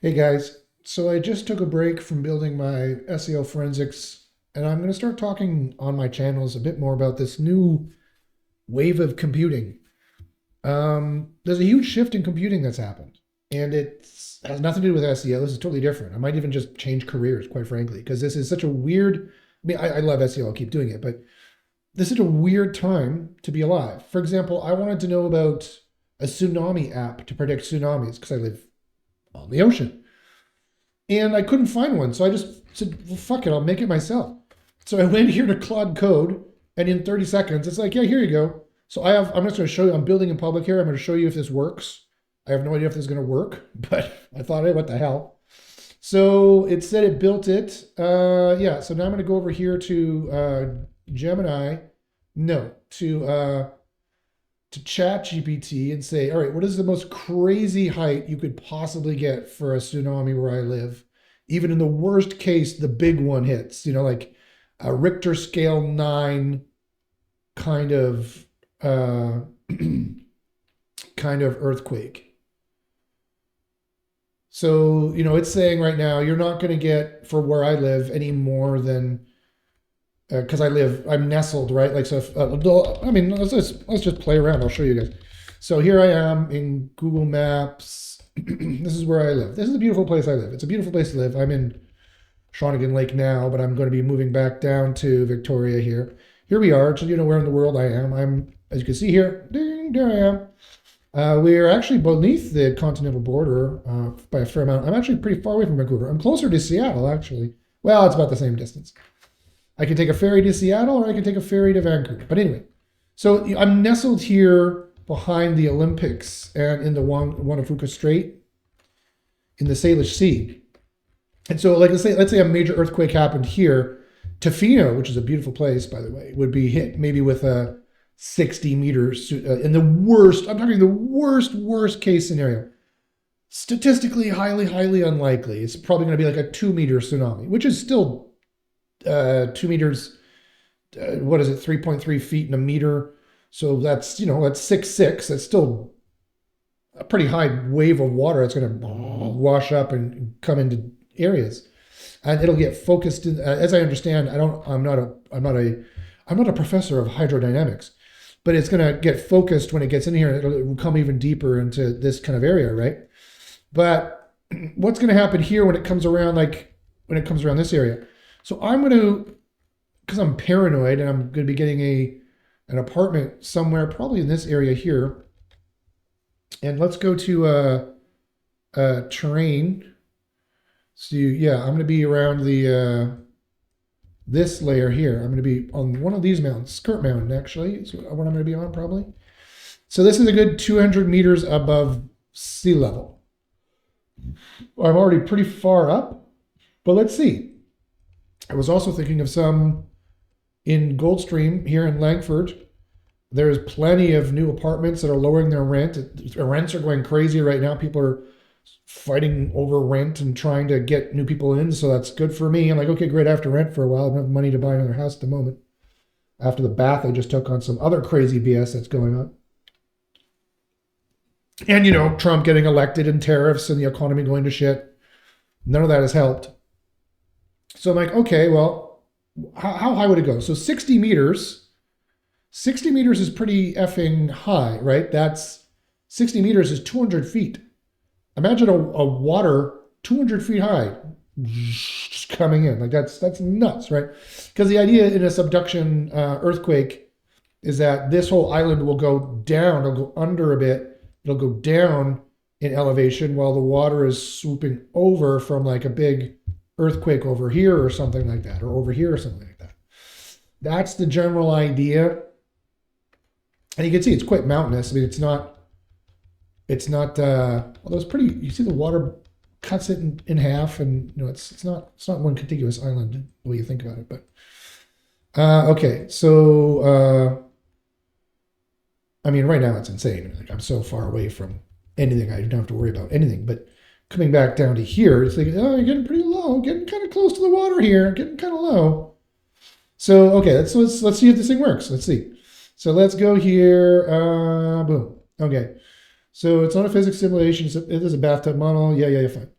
Hey guys, so I just took a break from building my SEO forensics, and I'm going to start talking on my channels a bit more about this new wave of computing. There's a huge shift in computing that's happened, and it has nothing to do with SEO. This is totally different. I might even just change careers, quite frankly, because this is such a weird. I love SEO. I'll keep doing it, but this is a weird time to be alive. For example, I wanted to know about a tsunami app to predict tsunamis because I live on the ocean. And I couldn't find one. So I just said, well, fuck it, I'll make it myself. So I went here to Claude Code, and in 30 seconds, it's like, yeah, here you go. So I'm just going to show you, I'm building in public here. I'm going to show you if this works. I have no idea if this is going to work, but I thought, hey, what the hell? So it said it built it. Yeah, so now I'm going to go over here to Gemini. No, to Chat GPT and say, all right, what is the most crazy height you could possibly get for a tsunami where I live? Even in the worst case, the big one hits, like a Richter scale 9 kind of kind of earthquake. So, it's saying right now you're not going to get for where I live any more than because I'm nestled, right? Like, so if, I mean, let's just play around. I'll show you guys. So here I am in Google Maps. This is where I live. This is a beautiful place I live. It's a beautiful place to live. I'm in Shawnigan Lake now, but I'm going to be moving back down to Victoria here. Here we are. So you know where in the world I am. As you can see here, ding, there I am. We are actually beneath the continental border by a fair amount. I'm actually pretty far away from Vancouver. I'm closer to Seattle, actually. Well, it's about the same distance. I can take a ferry to Seattle or I can take a ferry to Vancouver. But anyway, so I'm nestled here behind the Olympics and in the Wanafuka Strait in the Salish Sea. And so, like, let's say a major earthquake happened here. Tofino, which is a beautiful place, by the way, would be hit maybe with a 60 meters in the worst, I'm talking the worst case scenario. Statistically, highly unlikely. It's probably going to be like a 2-meter tsunami, which is still 2 meters, what is it, 3.3 feet in a meter. So that's 6'6". That's still a pretty high wave of water that's going to wash up and come into areas. And it'll get focused in, as I understand, I'm not a professor of hydrodynamics, but it's going to get focused when it gets in here, and it will come even deeper into this kind of area, right? But what's going to happen here when it comes around, this area? So I'm going to, because I'm paranoid and I'm going to be getting an apartment somewhere, probably in this area here. And let's go to terrain. So yeah, I'm going to be around the this layer here. I'm going to be on one of these mountains, Skirt Mountain actually, is what I'm going to be on probably. So this is a good 200 meters above sea level. I'm already pretty far up, but let's see. I was also thinking of some in Goldstream here in Langford. There's plenty of new apartments that are lowering their rent. Rents are going crazy right now. People are fighting over rent and trying to get new people in. So that's good for me. I'm like, okay, great. I have to rent for a while. I don't have money to buy another house at the moment. After the bath I just took on some other crazy BS that's going on. And, Trump getting elected and tariffs and the economy going to shit. None of that has helped. So I'm like, okay, well, how high would it go? So 60 meters. 60 meters is pretty effing high, right? 60 meters is 200 feet. Imagine a water 200 feet high just coming in. Like that's nuts, right? Because the idea in a subduction earthquake is that this whole island will go down. It'll go under a bit. It'll go down in elevation while the water is swooping over from like a big earthquake over here or something like that, or over here or something like that. That's the general idea. And you can see it's quite mountainous. I mean, it's not, although it's pretty, you see the water cuts it in half, and it's not one contiguous island the way you think about it, but okay. So, I mean, right now it's insane. Like, I'm so far away from anything. I don't have to worry about anything, but coming back down to here, it's like, oh, you're getting pretty low, getting kind of close to the water here, getting kind of low. So, okay, let's see if this thing works. Let's see. So let's go here. Boom. Okay. So it's not a physics simulation. It is a bathtub model. Yeah, fine.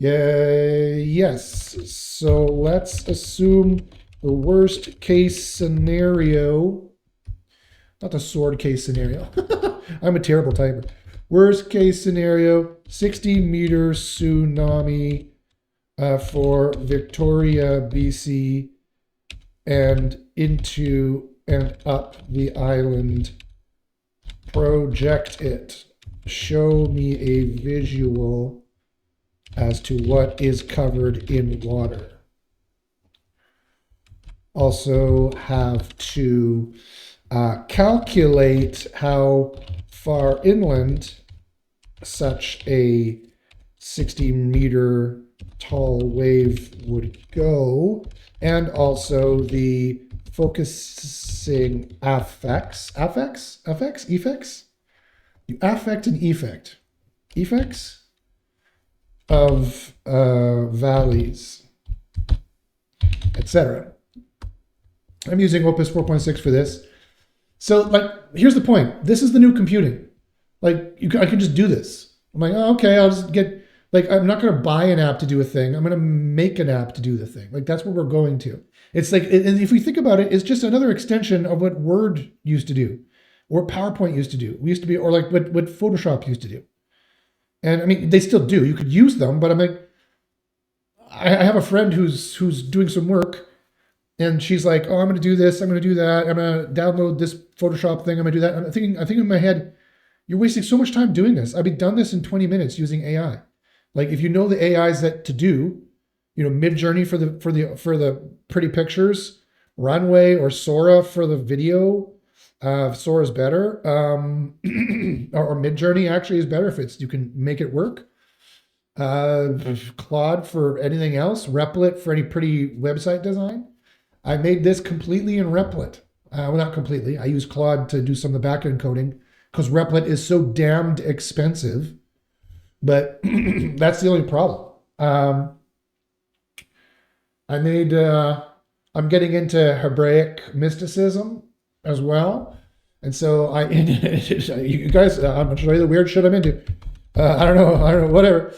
Yeah, yes. So let's assume the worst case scenario, not the sword case scenario. I'm a terrible typer. Worst case scenario, 60-meter tsunami for Victoria, BC, and into and up the island. Project it. Show me a visual as to what is covered in water. Also have to calculate how far inland such a 60-meter tall wave would go, and also the focusing effects, effects of valleys, etc. I'm using Opus 4.6 for this. So, like, here's the point. This is the new computing. Like, I can just do this. I'm like, oh, okay, I'll just get, like, I'm not going to buy an app to do a thing. I'm going to make an app to do the thing. Like, that's what we're going to. It's like, and if we think about it, it's just another extension of what Word used to do, or PowerPoint used to do. We used to be, or like what Photoshop used to do. And I mean, they still do. You could use them, but I'm like, I have a friend who's doing some work, and she's like, oh, I'm going to do this. I'm going to do that. I'm going to download this Photoshop thing. I'm going to do that. I'm thinking in my head, you're wasting so much time doing this. I've been done this in 20 minutes using AI. Like, if you know the AIs that to do, you know, Midjourney for the pretty pictures, Runway or Sora for the video. Sora's better, or Midjourney actually is better if you can make it work. Claude for anything else, Replit for any pretty website design. I made this completely in Replit. Well, not completely. I use Claude to do some of the backend coding because Replit is so damned expensive. But that's the only problem. I'm getting into Hebraic mysticism as well. And so you guys, I'm going to show you the weird shit I'm into. I don't know, whatever.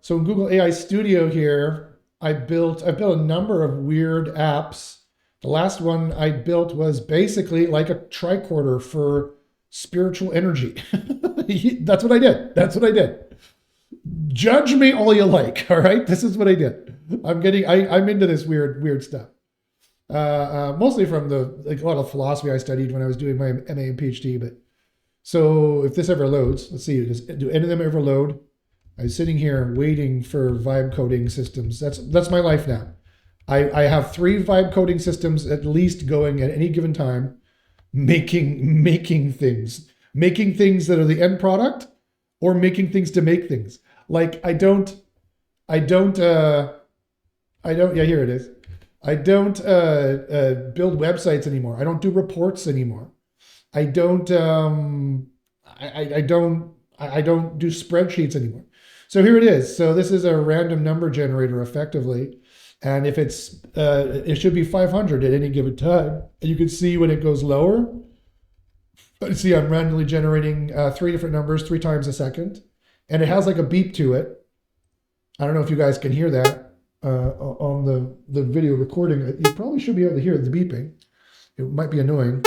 So in Google AI Studio here, I built a number of weird apps. The last one I built was basically like a tricorder for spiritual energy. That's what I did. Judge me all you like. All right. This is what I did. I'm into this weird stuff. Mostly from a lot of philosophy I studied when I was doing my MA and PhD. But so if this ever loads, let's see, do any of them ever load? I was sitting here waiting for vibe coding systems. That's my life now. I have 3 vibe coding systems at least going at any given time, making things that are the end product, or making things to make things. Like I don't. Yeah, here it is. I don't build websites anymore. I don't do reports anymore. I don't do spreadsheets anymore. So here it is. So this is a random number generator effectively. And if it should be 500 at any given time. And you can see when it goes lower. See, I'm randomly generating 3 different numbers 3 times a second. And it has like a beep to it. I don't know if you guys can hear that on the video recording. You probably should be able to hear the beeping. It might be annoying.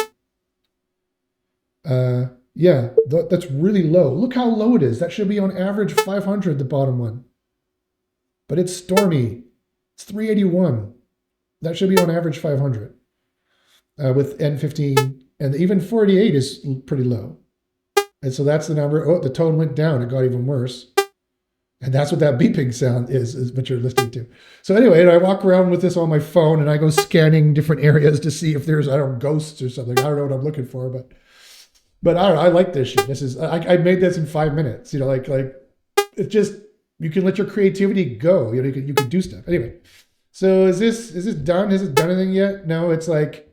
Yeah, that's really low. Look how low it is. That should be on average 500, the bottom one. But it's stormy. It's 381. That should be on average 500 with N15. And even 48 is pretty low. And so that's the number. Oh, the tone went down. It got even worse. And that's what that beeping sound is what you're listening to. So anyway, I walk around with this on my phone and I go scanning different areas to see if there's, I don't know, ghosts or something. I don't know what I'm looking for, but I don't know. I like this shit. This is, I made this in 5 minutes, you know, like it's just, you can let your creativity go. You know, you can do stuff. Anyway, so is this done? Has it done anything yet? No, it's like,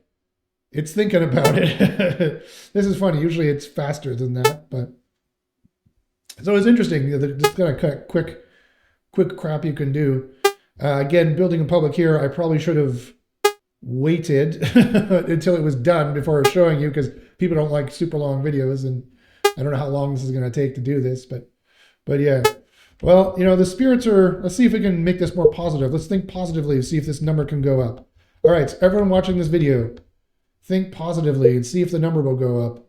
it's thinking about it. This is funny. Usually it's faster than that, but so it's interesting. This kind of quick crap you can do. Again, building in public here, I probably should have waited until it was done before showing you, because people don't like super long videos, and I don't know how long this is going to take to do this, but yeah. Well, the spirits are, let's see if we can make this more positive. Let's think positively, see if this number can go up. All right, so everyone watching this video, think positively and see if the number will go up.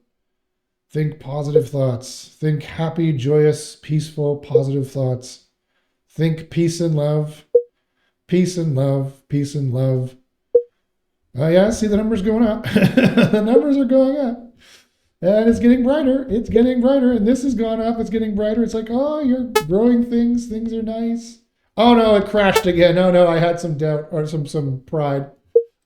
Think positive thoughts. Think happy, joyous, peaceful, positive thoughts. Think peace and love. Peace and love. Peace and love. Oh, yeah, see the numbers going up. The numbers are going up. And it's getting brighter. It's getting brighter. And this has gone up. It's getting brighter. It's like, oh, you're growing things. Things are nice. Oh, no, it crashed again. No, I had some doubt or some pride.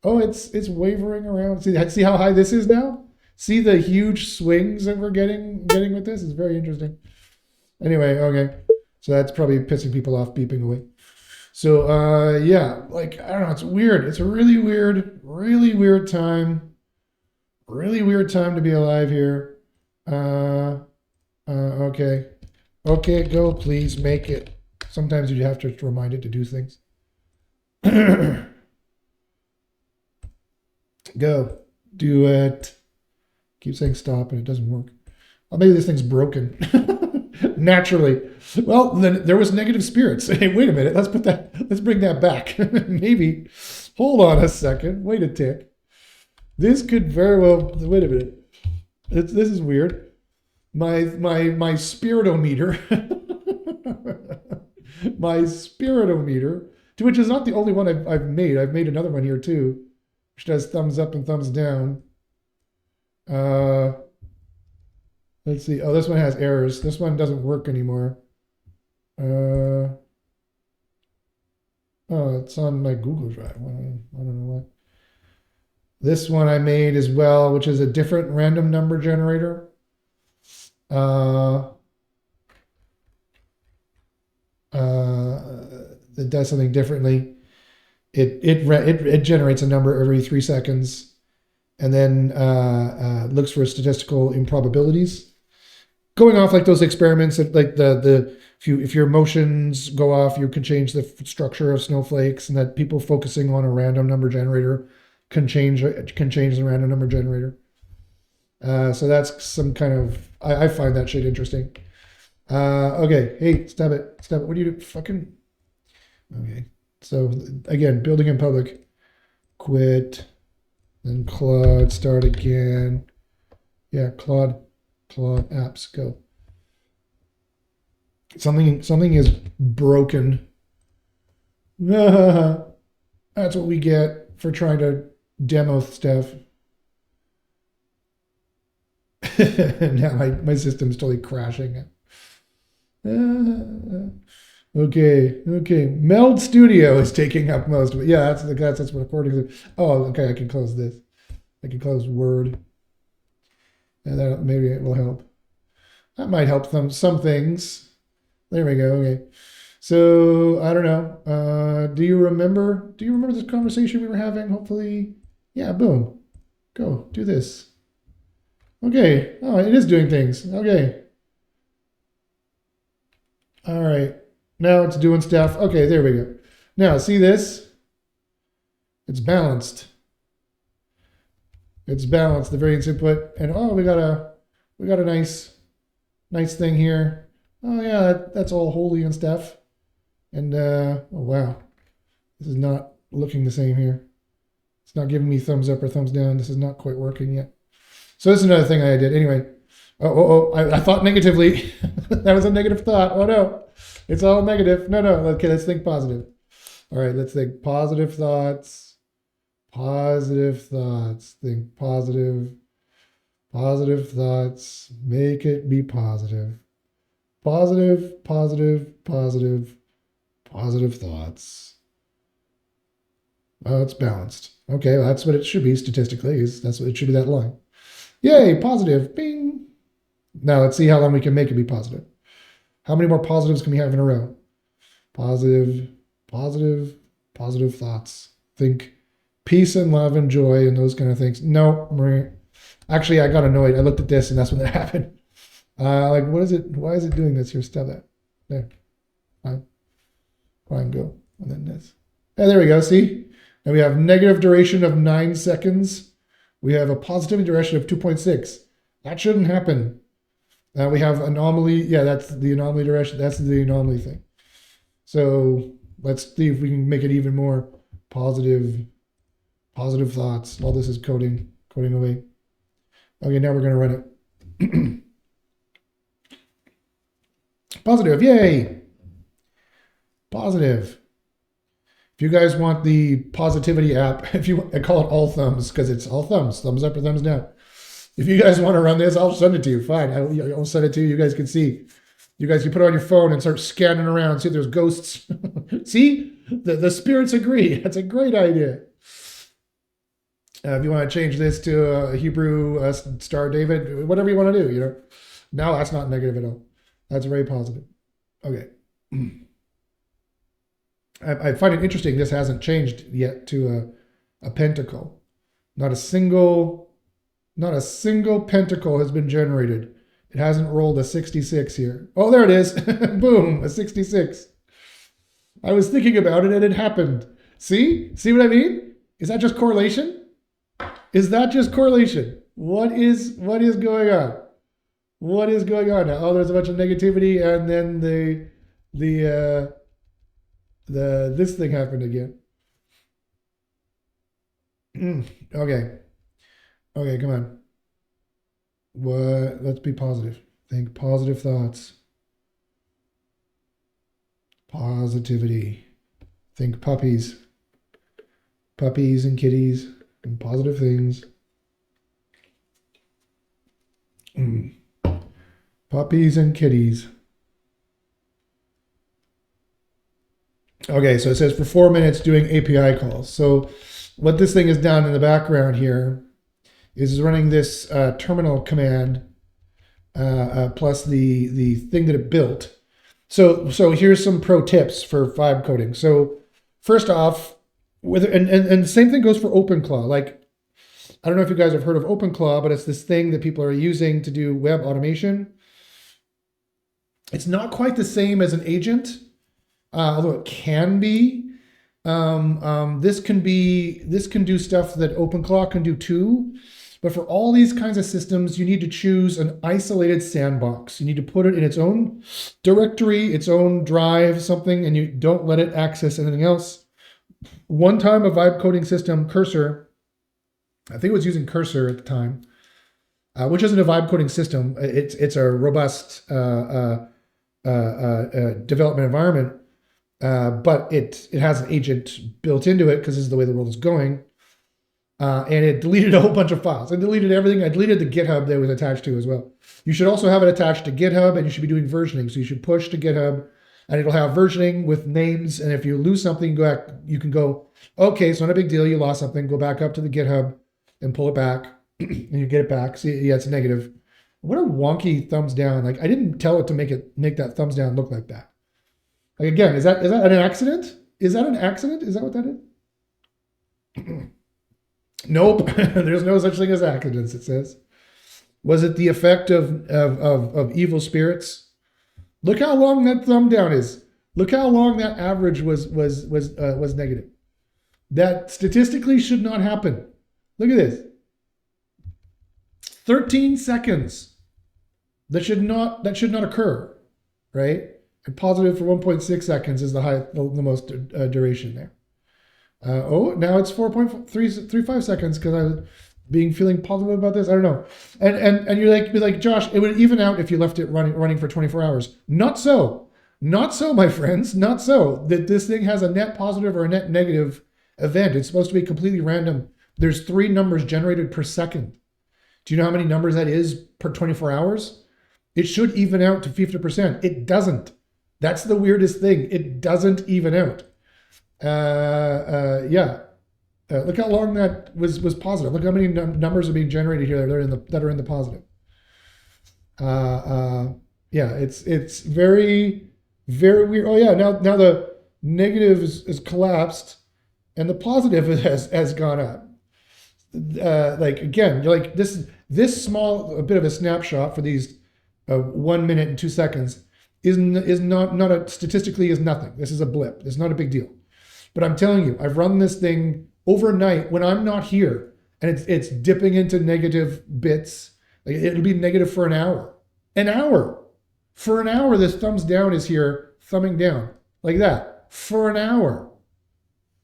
Oh, it's wavering around. See how high this is now? See the huge swings that we're getting with this? It's very interesting. Anyway, okay. So that's probably pissing people off, beeping away. So, yeah, like, I don't know. It's weird. It's a really weird time. Really weird time to be alive here. Okay. Okay, go, please make it. Sometimes you have to remind it to do things. Go. Do it. Keep saying stop and it doesn't work. Oh, maybe this thing's broken. Naturally. Well, then there was negative spirits. Hey, wait a minute. Let's bring that back. Maybe. Hold on a second. Wait a tick. This could very well, wait a minute. This is weird. My spiritometer, my spiritometer, to which is not the only one I've made. I've made another one here too, which does thumbs up and thumbs down. Let's see. Oh, this one has errors. This one doesn't work anymore. Oh, it's on my Google Drive. I don't know why. This one I made as well, which is a different random number generator. It does something differently. It generates a number every 3 seconds, and then looks for statistical improbabilities. Going off like those experiments, like if your emotions go off, you can change the structure of snowflakes, and that people focusing on a random number generator can change the random number generator. So that's some kind of, I find that shit interesting. Okay, hey, stop it. What do you do? Fucking, okay. So again, building in public, quit, then Claude, start again. Yeah, Claude apps, go. Something is broken. That's what we get for trying to demo stuff. Now my system's totally crashing. Okay. Meld Studio is taking up most of it. Yeah, that's what according to. Oh, okay. I can close this. I can close Word, and that maybe it will help. That might help some things. There we go. Okay. So I don't know. Do you remember this conversation we were having? Hopefully, yeah. Boom. Go do this. Okay. Oh, it is doing things. Okay. All right. Now it's doing stuff. Okay, there we go. Now see this? It's balanced. It's balanced, the variance input. And oh, we got a nice thing here. Oh yeah, that's all holy and stuff. And oh wow. This is not looking the same here. It's not giving me thumbs up or thumbs down. This is not quite working yet. So this is another thing I did. Anyway. I thought negatively. That was a negative thought. Oh no. It's all negative. No. Okay, let's think positive. All right, let's think positive thoughts. Positive thoughts. Think positive. Positive thoughts. Make it be positive. Positive thoughts. Oh, it's balanced. Okay, well, that's what it should be statistically. That's what it should be, that line. Yay, positive. Bing. Now let's see how long we can make it be positive. How many more positives can we have in a row? Positive thoughts. Think peace and love and joy and those kind of things. No, actually, I got annoyed. I looked at this and that's when that happened. Like, what is it? Why is it doing this here? Stop that. There. Fine, go. And then this. And there we go. See? And we have negative duration of 9 seconds. We have a positive duration of 2.6. That shouldn't happen. We have anomaly. Yeah, that's the anomaly direction. That's the anomaly thing. So let's see if we can make it even more positive thoughts while this is coding away. Okay, now we're going to run it. Positive, yay! Positive. If you guys want the positivity app, I call it all thumbs because it's all thumbs up or thumbs down. If you guys want to run this, I'll send it to you. Fine, I'll send it to you. You guys can see. You guys can put it on your phone and start scanning around, see if there's ghosts. See, the spirits agree. That's a great idea. If you want to change this to a Hebrew Star David, whatever you want to do, No, that's not negative at all. That's very positive. Okay. I find it interesting. This hasn't changed yet to a pentacle. Not a single pentacle has been generated. It hasn't rolled a 66 here. Oh, there it is. Boom, a 66. I was thinking about it and it happened. See what I mean? Is that just correlation? Is that just correlation? What is going on? What is going on now? Oh, there's a bunch of negativity, and then this thing happened again. Okay, come on. Let's be positive. Think positive thoughts. Positivity. Think puppies and kitties and positive things. Puppies and kitties. Okay, so it says for 4 minutes doing API calls. So what this thing is down in the background here is running this terminal command plus the thing that it built. So here's some pro tips for vibe coding. So first off, and the same thing goes for OpenClaw. Like, I don't know if you guys have heard of OpenClaw, but it's this thing that people are using to do web automation. It's not quite the same as an agent, although it can be. This can do stuff that OpenClaw can do too. But for all these kinds of systems, you need to choose an isolated sandbox. You need to put it in its own directory, its own drive, something, and you don't let it access anything else. One time, a vibe coding system, Cursor, I think it was using Cursor at the time, which isn't a vibe coding system. It's a robust development environment, but it has an agent built into it because this is the way the world is going. And it deleted a whole bunch of files. I deleted everything. I deleted the GitHub that it was attached to as well. You should also have it attached to GitHub, and you should be doing versioning. So you should push to GitHub, and it'll have versioning with names. And if you lose something, you can go, okay, it's not a big deal. You lost something. Go back up to the GitHub and pull it back, and you get it back. See, yeah, it's negative. What a wonky thumbs down. Like, I didn't tell it to make that thumbs down look like that. Like, again, is that an accident? Is that an accident? Is that what that is? Nope. There's no such thing as accidents, it says. Was it the effect of evil spirits? Look how long that thumb down is. Look how long that average was negative. That statistically should not happen. Look at this. 13 seconds. That should not occur, right? And positive for 1.6 seconds is the most duration there. Now it's 4.35 seconds because I was feeling positive about this. I don't know. And you're like, Josh, it would even out if you left it running for 24 hours. Not so. Not so, my friends. Not so. That this thing has a net positive or a net negative event. It's supposed to be completely random. There's 3 numbers generated per second. Do you know how many numbers that is per 24 hours? It should even out to 50%. It doesn't. That's the weirdest thing. It doesn't even out. Look how long that was positive. Look how many numbers are being generated here that are in the positive. It's very, very weird. Oh yeah, now the negative is collapsed and the positive has gone up. Again, you're like this small a bit of a snapshot for these 1 minute and 2 seconds is not statistically is nothing. This is a blip. It's not a big deal. But I'm telling you, I've run this thing overnight when I'm not here, and it's dipping into negative bits. Like, it'll be negative for an hour. An hour. For an hour, this thumbs down is here, thumbing down, like that. For an hour.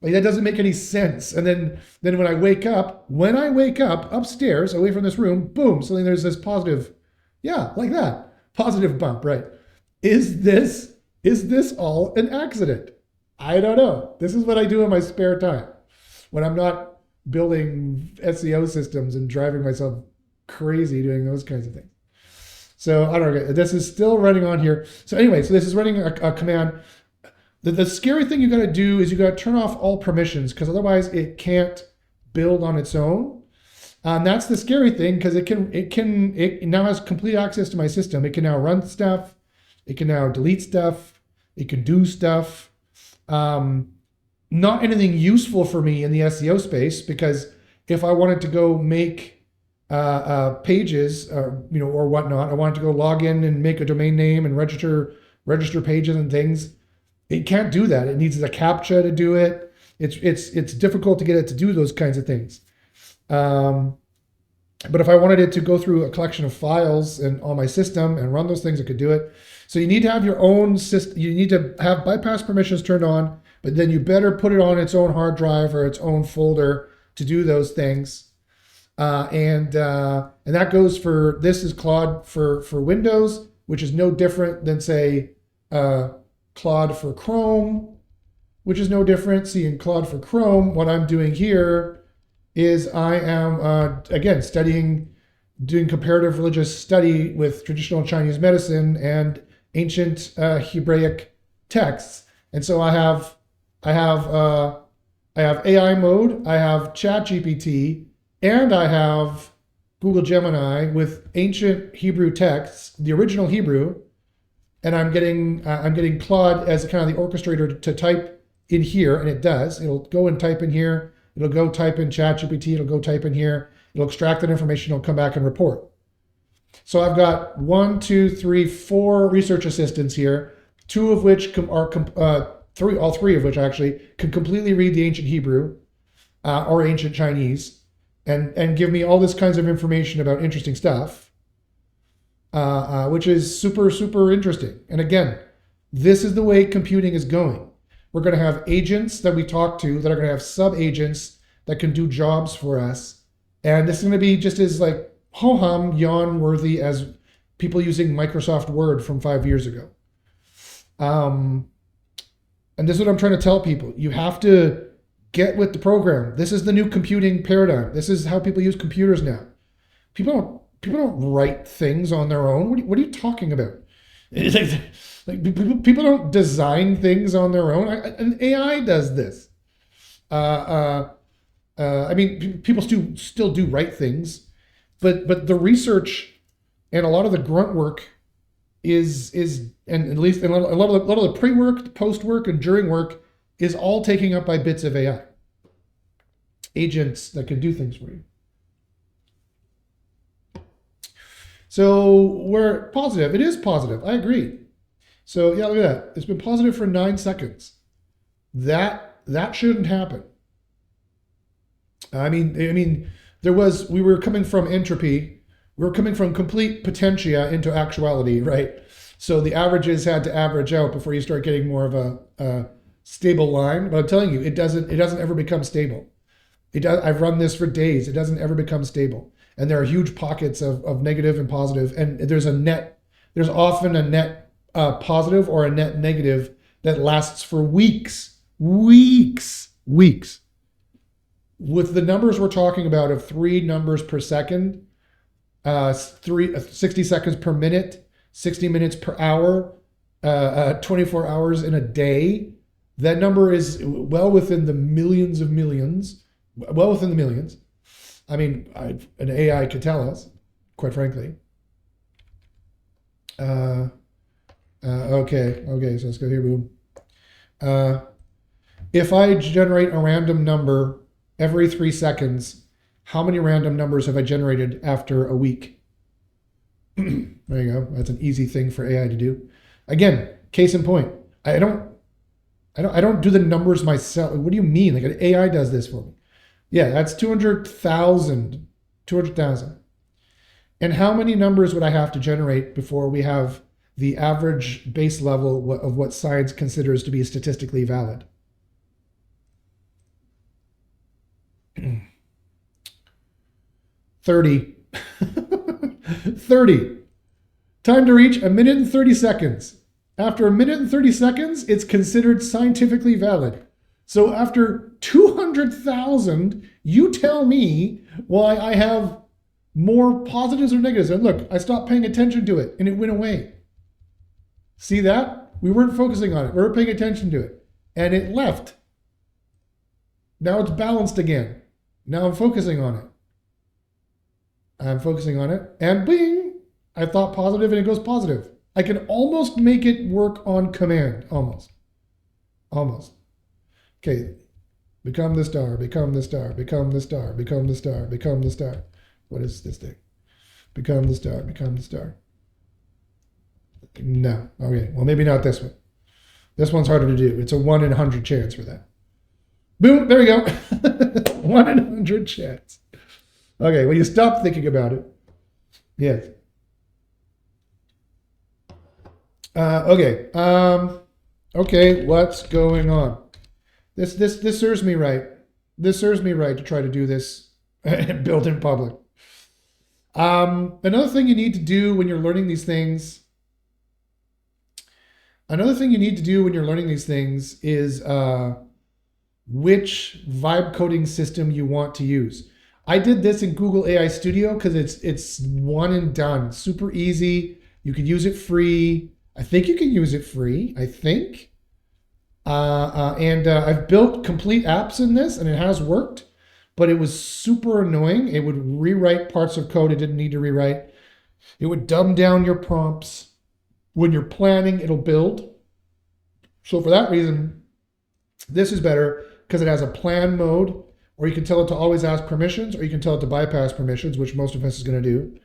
Like that doesn't make any sense. And then when I wake up upstairs, away from this room, boom, suddenly there's this positive, yeah, like that. Positive bump, right? Is this all an accident? I don't know. This is what I do in my spare time when I'm not building SEO systems and driving myself crazy doing those kinds of things. So I don't know. This is still running on here. So anyway, so this is running a command. The scary thing you got to do is you got to turn off all permissions because otherwise it can't build on its own. And that's the scary thing because it now has complete access to my system. It can now run stuff. It can now delete stuff. It can do stuff. Not anything useful for me in the SEO space because if I wanted to go make pages, or whatnot, I wanted to go log in and make a domain name and register pages and things. It can't do that. It needs a CAPTCHA to do it. It's difficult to get it to do those kinds of things. But if I wanted it to go through a collection of files and on my system and run those things, it could do it. So you need to have your own system. You need to have bypass permissions turned on, but then you better put it on its own hard drive or its own folder to do those things. And that goes for, this is Claude for Windows, which is no different than say Claude for Chrome, which is no different. See, in Claude for Chrome, what I'm doing here is I am, again, doing comparative religious study with traditional Chinese medicine and ancient Hebraic texts. And so I have AI mode, I have ChatGPT, and I have Google Gemini with ancient Hebrew texts, the original Hebrew, and I'm getting Claude as kind of the orchestrator to type in here, and it does. It'll go and type in here. It'll go type in ChatGPT. It'll go type in here. It'll extract that information. It'll come back and report. So I've got 1, 2, 3, 4 research assistants here, all three of which actually can completely read the ancient Hebrew or ancient Chinese and give me all this kinds of information about interesting stuff, which is super, super interesting. And again, this is the way computing is going. We're going to have agents that we talk to that are going to have sub-agents that can do jobs for us. And this is going to be just as like ho-hum, yawn-worthy as people using Microsoft Word from 5 years ago. And this is what I'm trying to tell people. You have to get with the program. This is the new computing paradigm. This is how people use computers now. People don't write things on their own. What are you talking about? People don't design things on their own. An AI does this. I mean, people still do write things, but the research and a lot of the grunt work is and at least a lot of the pre-work, post-work, and during work is all taken up by bits of AI. Agents that can do things for you. So we're positive. It is positive. I agree. So yeah, look at that. It's been positive for 9 seconds. That shouldn't happen. I mean, we were coming from entropy. We were coming from complete potentia into actuality, right? So the averages had to average out before you start getting more of a stable line. But I'm telling you, it doesn't ever become stable. I've run this for days. It doesn't ever become stable. And there are huge pockets of negative and positive. And there's often a net positive or a net negative that lasts for weeks. With the numbers we're talking about of 3 numbers per second, 60 seconds per minute, 60 minutes per hour, 24 hours in a day, that number is well within the millions of millions, well within the millions. I mean, an AI could tell us, quite frankly. Okay, so let's go here, boom. If I generate a random number every 3 seconds, how many random numbers have I generated after a week? There you go. That's an easy thing for AI to do. Again, case in point. I don't do the numbers myself. What do you mean? Like an AI does this for me? Yeah, that's 200,000. And how many numbers would I have to generate before we have the average base level of what science considers to be statistically valid? 30. 30. Time to reach 1 minute and 30 seconds. After 1 minute and 30 seconds, it's considered scientifically valid. So after 200,000, you tell me why I have more positives or negatives. And look, I stopped paying attention to it and it went away. See that? We weren't focusing on it. We were paying attention to it and it left. Now it's balanced again. Now I'm focusing on it. I'm focusing on it and bing, I thought positive and it goes positive. I can almost make it work on command. Almost. Okay. Become the star, become the star, become the star, become the star, become the star. What is this thing? Become the star, become the star. No. Okay. Well, maybe not this one. This one's harder to do. It's a 1 in 100 chance for that. Boom. There we go. 1 in 100 chance. Okay. Well, you stop thinking about it. Yes. Okay. Okay. What's going on? This serves me right. This serves me right to try to do this and build in public. Another thing you need to do when you're learning these things. Another thing you need to do when you're learning these things is which vibe coding system you want to use. I did this in Google AI Studio because it's one and done. Super easy. You can use it free. I think you can use it free. I think. I've built complete apps in this, and it has worked, but it was super annoying. It would rewrite parts of code it didn't need to rewrite. It would dumb down your prompts. When you're planning, it'll build. So for that reason, this is better because it has a plan mode, or you can tell it to always ask permissions, or you can tell it to bypass permissions, which most of us is going to do.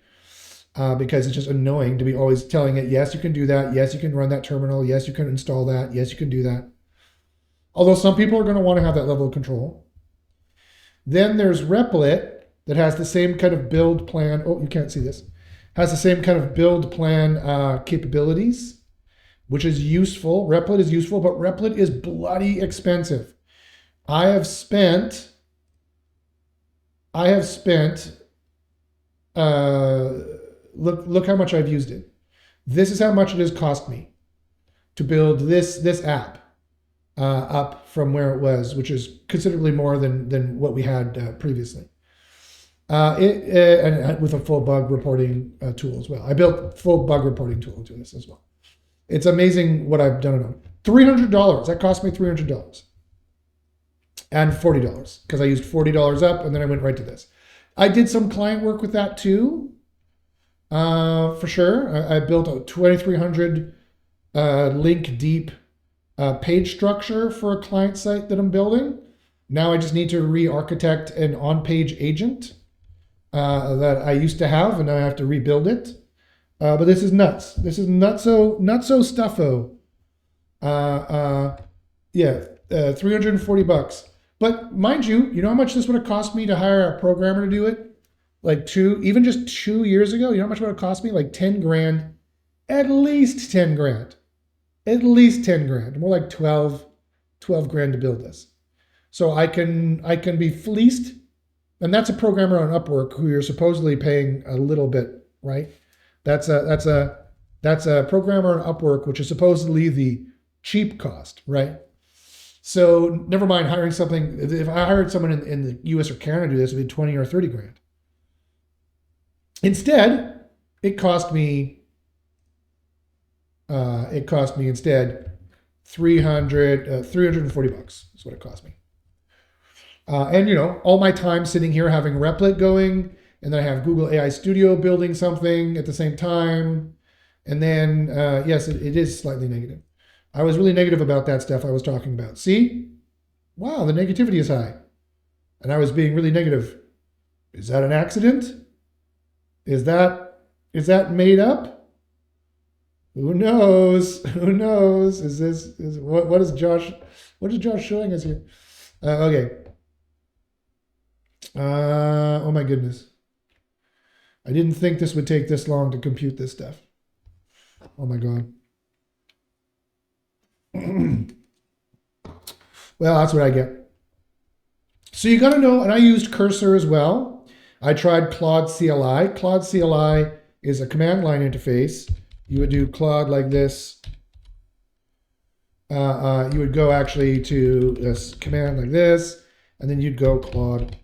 Because it's just annoying to be always telling it, yes, you can do that. Yes, you can run that terminal. Yes, you can install that. Yes, you can do that. Although some people are going to want to have that level of control. Then there's Replit that has the same kind of build plan. Oh, you can't see this. Has the same kind of build plan capabilities, which is useful. Replit is useful, but Replit is bloody expensive. I have spent look how much I've used it. This is how much it has cost me to build this app up from where it was, which is considerably more than what we had previously. And with a full bug reporting tool as well. I built full bug reporting tool into this as well. It's amazing what I've done it on. $300. That cost me $300. And $40 because I used $40 up and then I went right to this. I did some client work with that too. For sure. I built a 2,300 link deep page structure for a client site that I'm building. Now I just need to re-architect an on-page agent that I used to have, and now I have to rebuild it. But this is nuts. This is nutso stuffo. Yeah, $340. But mind you, you know how much this would have cost me to hire a programmer to do it? Like even just 2 years ago, you know how much it would have cost me? Like 10 grand, at least 10 grand. At least 10 grand, more like 12 grand to build this. So I can be fleeced, and that's a programmer on Upwork who you're supposedly paying a little bit, right? That's a programmer on Upwork, which is supposedly the cheap cost, right? So never mind hiring something. If I hired someone in the US or Canada to do this, it would be 20 or 30 grand. Instead, it cost me instead $340 is what it cost me. And you know, all my time sitting here having Replit going, and then I have Google AI Studio building something at the same time. And then, yes, it is slightly negative. I was really negative about that stuff I was talking about. See? Wow, the negativity is high. And I was being really negative. Is that an accident? Is that made up? Who knows? Who knows? What is Josh showing us here? Okay. Oh my goodness. I didn't think this would take this long to compute this stuff. Oh my God. Well, that's what I get. So you got to know, and I used Cursor as well. I tried Claude CLI. Claude CLI is a command line interface. You would do Claude like this. You would go actually to this command like this, and then you'd go Claude.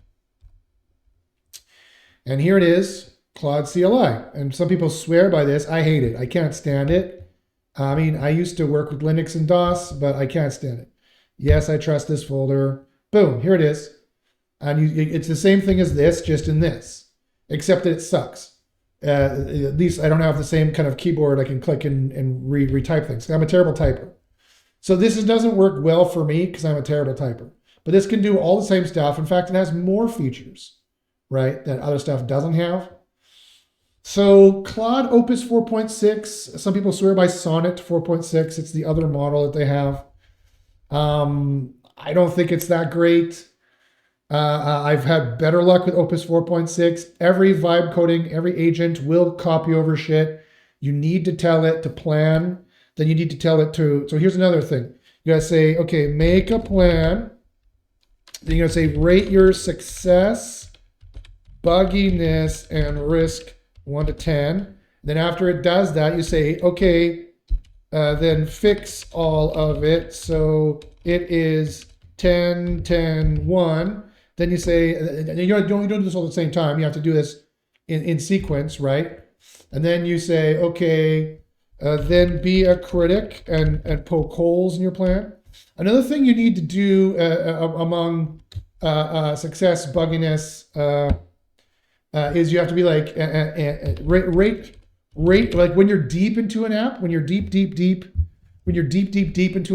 And here it is, Claude CLI. And some people swear by this. I hate it. I can't stand it. I mean, I used to work with Linux and DOS, but I can't stand it. Yes, I trust this folder. Boom, here it is. And it's the same thing as this, just in this, except that it sucks. At least I don't have the same kind of keyboard I can click and retype things. I'm a terrible typer. So this doesn't work well for me because I'm a terrible typer. But this can do all the same stuff. In fact, it has more features, right, that other stuff doesn't have. So Claude Opus 4.6, some people swear by Sonnet 4.6. It's the other model that they have. I don't think it's that great. I've had better luck with Opus 4.6. Every vibe coding, every agent will copy over shit. You need to tell it to plan. Then you need to tell it to, so here's another thing. You gotta say, okay, make a plan. Then you gotta say, rate your success, bugginess, and risk 1 to 10. Then after it does that, you say, okay, then fix all of it. So it is 10, 10, 1. Then you say, and you don't do this all at the same time. You have to do this in sequence, right? And then you say, okay, then be a critic and poke holes in your plan. Another thing you need to do among success, bugginess, is you have to be like, rate, like when you're deep into an app, when you're deep into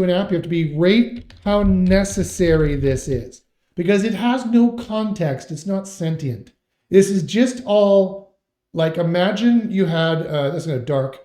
an app, you have to be rate how necessary this is. Because it has no context. It's not sentient. This is just all, like, imagine you had, this is kind of dark,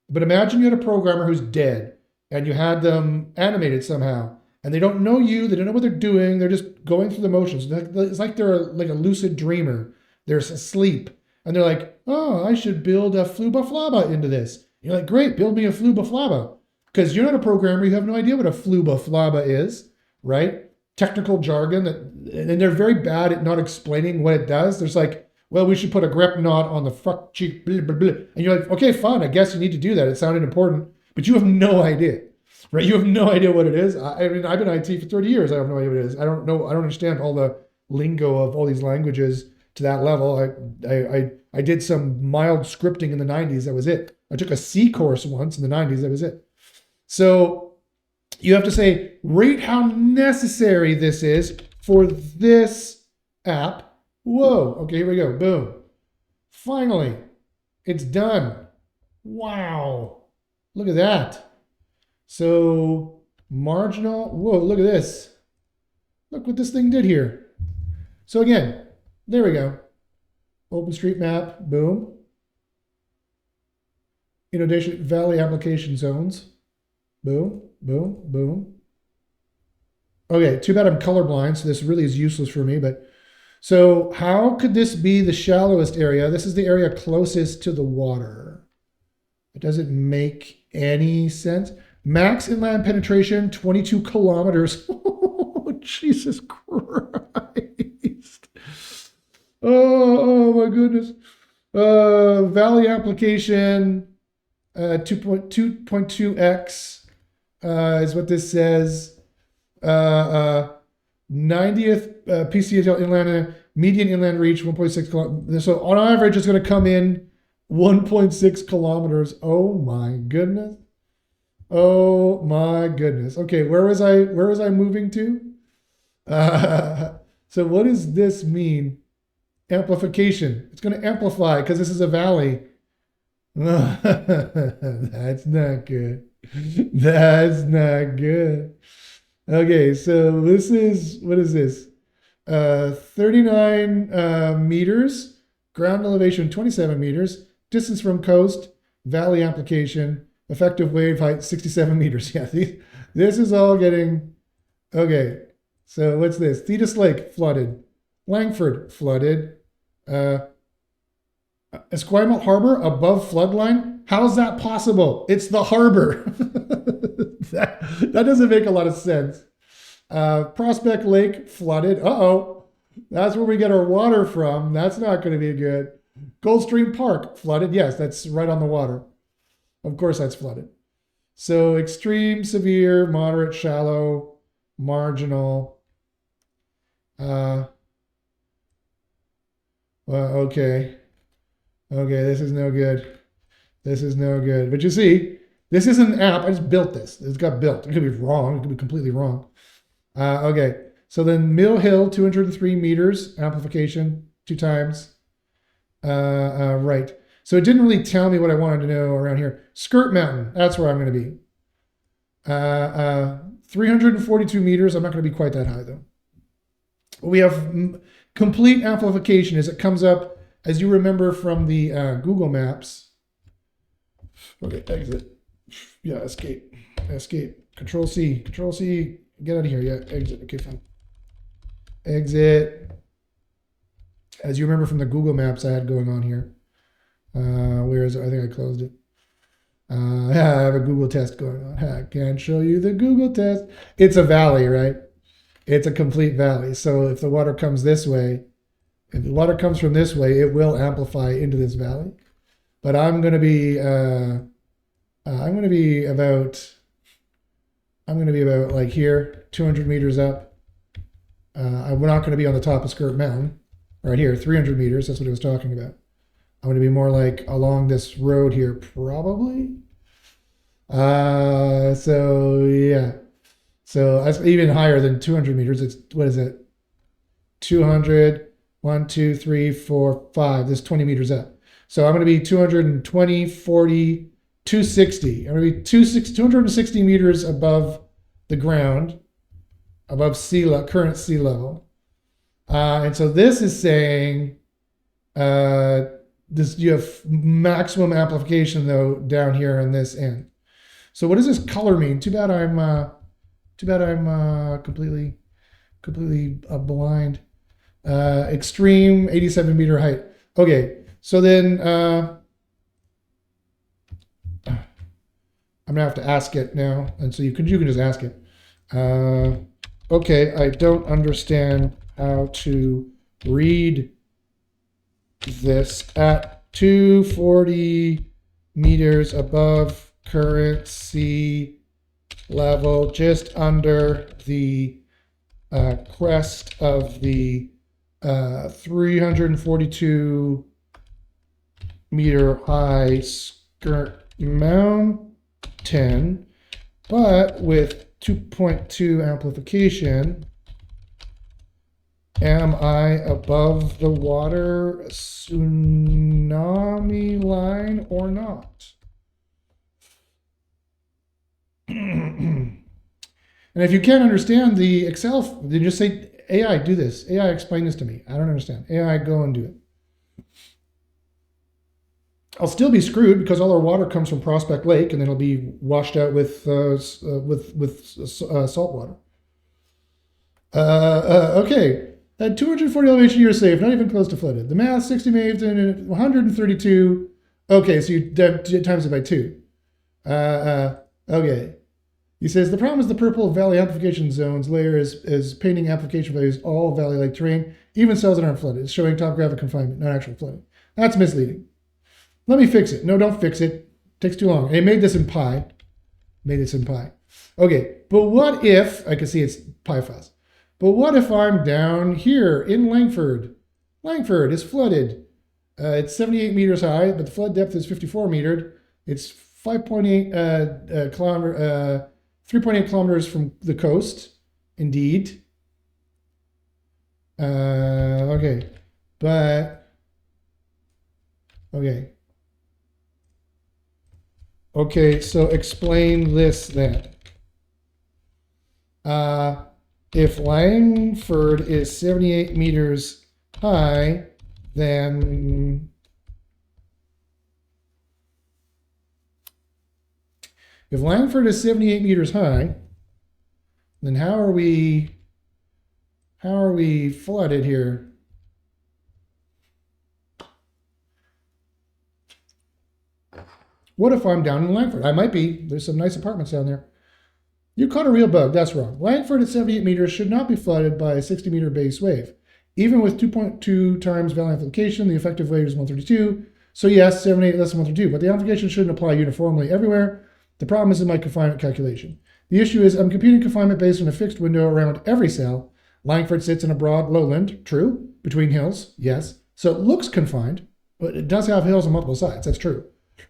but imagine you had a programmer who's dead and you had them animated somehow and they don't know you, they don't know what they're doing, they're just going through the motions. It's like they're like a lucid dreamer. They're asleep and they're like, oh, I should build a flubaflaba into this. You're like, great, build me a flubaflaba. Because you're not a programmer, you have no idea what a flubaflaba is, right? Technical jargon, and they're very bad at not explaining what it does. There's like, well, we should put a grep knot on the front cheek, blah, blah, blah. And you're like, okay, fine, I guess you need to do that. It sounded important, but you have no idea, right? You have no idea what it is. I mean, I've been IT for 30 years. I have no idea what it is. I don't know. I don't understand all the lingo of all these languages to that level. I did some mild scripting in the 90s. That was it. I took a C course once in the 90s. That was it. So you have to say, rate how necessary this is for this app. Whoa, okay, here we go, boom. Finally, it's done. Wow, look at that. So marginal, whoa, look at this. Look what this thing did here. So again, there we go. OpenStreetMap, boom. Inundation Valley application zones. Boom, boom, boom. Okay, too bad I'm colorblind, so this really is useless for me, but so how could this be the shallowest area? This is the area closest to the water. It doesn't make any sense. Max inland penetration, 22 kilometers. Oh, Jesus Christ. Oh my goodness. Valley application, 2.2x. Is what this says. 90th PCHL inland, median inland reach 1.6 kilometers. So on average, it's going to come in 1.6 kilometers. Oh my goodness. Oh my goodness. Okay, where was I moving to? So what does this mean? Amplification. It's going to amplify because this is a valley. That's not good. That's not good. Okay, so this is, what is this? 39 meters, ground elevation 27 meters, distance from coast, valley application, effective wave height 67 meters. Yeah, this is all getting, okay, so what's this? Thetis Lake flooded, Langford flooded, Esquimalt Harbor above floodline? How's that possible? It's the harbor. that doesn't make a lot of sense. Prospect Lake flooded. Uh-oh. That's where we get our water from. That's not going to be good. Goldstream Park flooded. Yes, that's right on the water. Of course that's flooded. So extreme, severe, moderate, shallow, marginal. Well, okay. Okay, this is no good. This is no good. But you see, this isn't an app. I just built this. It's got built. It could be wrong. It could be completely wrong. Okay. So then Mill Hill, 203 meters, amplification, 2 times. Right. So it didn't really tell me what I wanted to know around here. Skirt Mountain, that's where I'm going to be. 342 meters. I'm not going to be quite that high, though. We have complete amplification as it comes up, as you remember from the Google Maps. Okay, exit. Yeah, escape. Escape. Control C. Control C. Get out of here. Yeah, exit. Okay, fine. Exit. As you remember from the Google Maps I had going on here. Where is it? I think I closed it. Yeah, I have a Google test going on. I can't show you the Google test. It's a valley, right? It's a complete valley. So if the water comes this way, if the water comes from this way, it will amplify into this valley. But I'm going to be about like here, 200 meters up. We're not going to be on the top of Skirt Mountain, right here, 300 meters. That's what I was talking about. I'm going to be more like along this road here, probably. So yeah. So that's even higher than 200 meters. It's, what is it? 200, 1, 2, 3, 4, 5. This is 20 meters up. So I'm going to be 220, 40, 260. I'm going to be 260 meters above the ground, above current sea level. And so this is saying this, you have maximum amplification though down here on this end. So what does this color mean? Too bad I'm completely blind. Extreme 87 meter height. Okay, so then I'm gonna have to ask it now, and so you can just ask it. Okay, I don't understand how to read this at 240 meters above current sea level, just under the crest of the 342 meter high Skirt Mountain, but with 2.2 amplification. Am I above the water tsunami line or not? And if you can't understand the Excel, then just say, AI, do this. AI, explain this to me. I don't understand. AI, go and do it. I'll still be screwed because all our water comes from Prospect Lake, and then it'll be washed out with salt water. Okay. At 240 elevation, you're safe. Not even close to flooded. The math, 60 waves and 132. Okay, so you times it by 2. Okay. He says, the problem is the purple valley amplification zones layer is painting application values all valley-like terrain, even cells that aren't flooded. It's showing topographic confinement, not actual flooding. That's misleading. Let me fix it. No, don't fix it. It takes too long. It made this in pi. Okay, but what if, I can see it's pi files. But what if I'm down here in Langford? Langford is flooded. It's 78 meters high, but the flood depth is 54 metered. It's 5.8 kilometer, 3.8 kilometers from the coast, indeed. Okay, but, okay. Okay, so explain this then. If Langford is 78 meters high, then if Langford is 78 meters high, then how are we flooded here? What if I'm down in Langford? I might be. There's some nice apartments down there. You caught a real bug. That's wrong. Langford at 78 meters should not be flooded by a 60-meter base wave. Even with 2.2 times valley amplification, the effective wave is 132. So yes, 78 less than 132, but the amplification shouldn't apply uniformly everywhere. The problem is in my confinement calculation. The issue is I'm computing confinement based on a fixed window around every cell. Langford sits in a broad lowland, true, between hills, yes. So it looks confined, but it does have hills on multiple sides, that's true.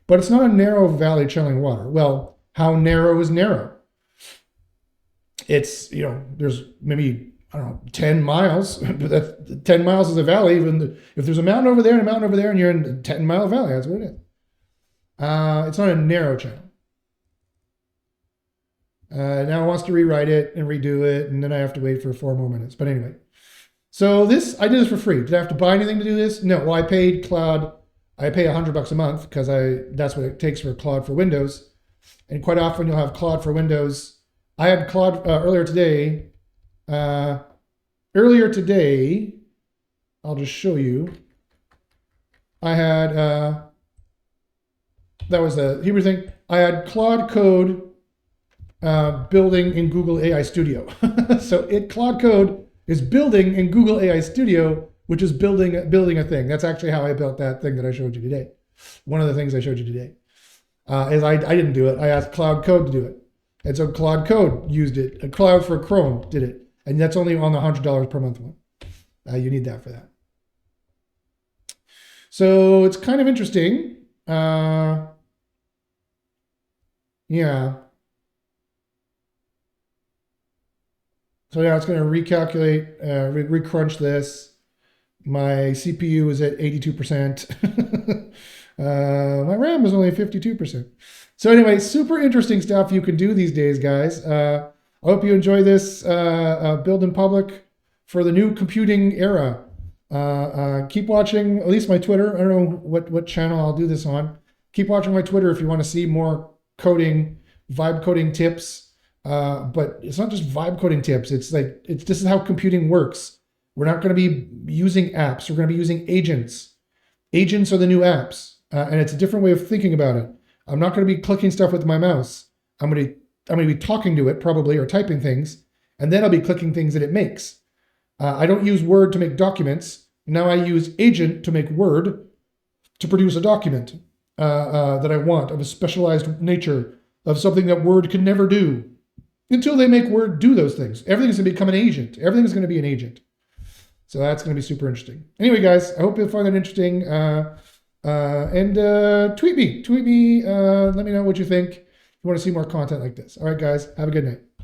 But it's not a narrow valley channeling water. Well, how narrow is narrow? It's, there's maybe, 10 miles, but that 10 miles is a valley. Even if there's a mountain over there and a mountain over there and you're in a 10-mile valley, that's what it is. It's not a narrow channel. Now it wants to rewrite it and redo it, and then I have to wait for 4 more minutes. But anyway, so I did this for free. Did I have to buy anything to do this? No. Well, I paid Claude. I pay $100 a month because that's what it takes for Claude for Windows. And quite often you'll have Claude for Windows. I had Claude earlier today. I'll just show you. I had that was the Hebrew thing. I had Claude Code building in Google AI Studio. So Claude Code is building in Google AI Studio, which is building a thing. That's actually how I built that thing that I showed you today. One of the things I showed you today is I didn't do it. I asked Claude Code to do it. And so Claude Code used it. Cloud for Chrome did it. And that's only on the $100 per month one. You need that for that. So it's kind of interesting. Yeah. So yeah, it's going to recalculate, recrunch this. My CPU is at 82%. My RAM is only 52%. So anyway, super interesting stuff you can do these days, guys. I hope you enjoy this build in public for the new computing era. Keep watching at least my Twitter. I don't know what channel I'll do this on. Keep watching my Twitter if you want to see more coding, vibe coding tips. But it's not just vibe coding tips. This is how computing works. We're not going to be using apps. We're going to be using agents. Agents are the new apps. And it's a different way of thinking about it. I'm not going to be clicking stuff with my mouse. I'm going to be talking to it probably, or typing things, and then I'll be clicking things that it makes. I don't use Word to make documents. Now I use Agent to make Word to produce a document that I want, of a specialized nature, of something that Word can never do. Until they make Word do those things. Everything's going to become an agent. Everything's going to be an agent. So that's going to be super interesting. Anyway, guys, I hope you find that interesting. And tweet me. Let me know what you think. If you want to see more content like this. All right, guys, have a good night.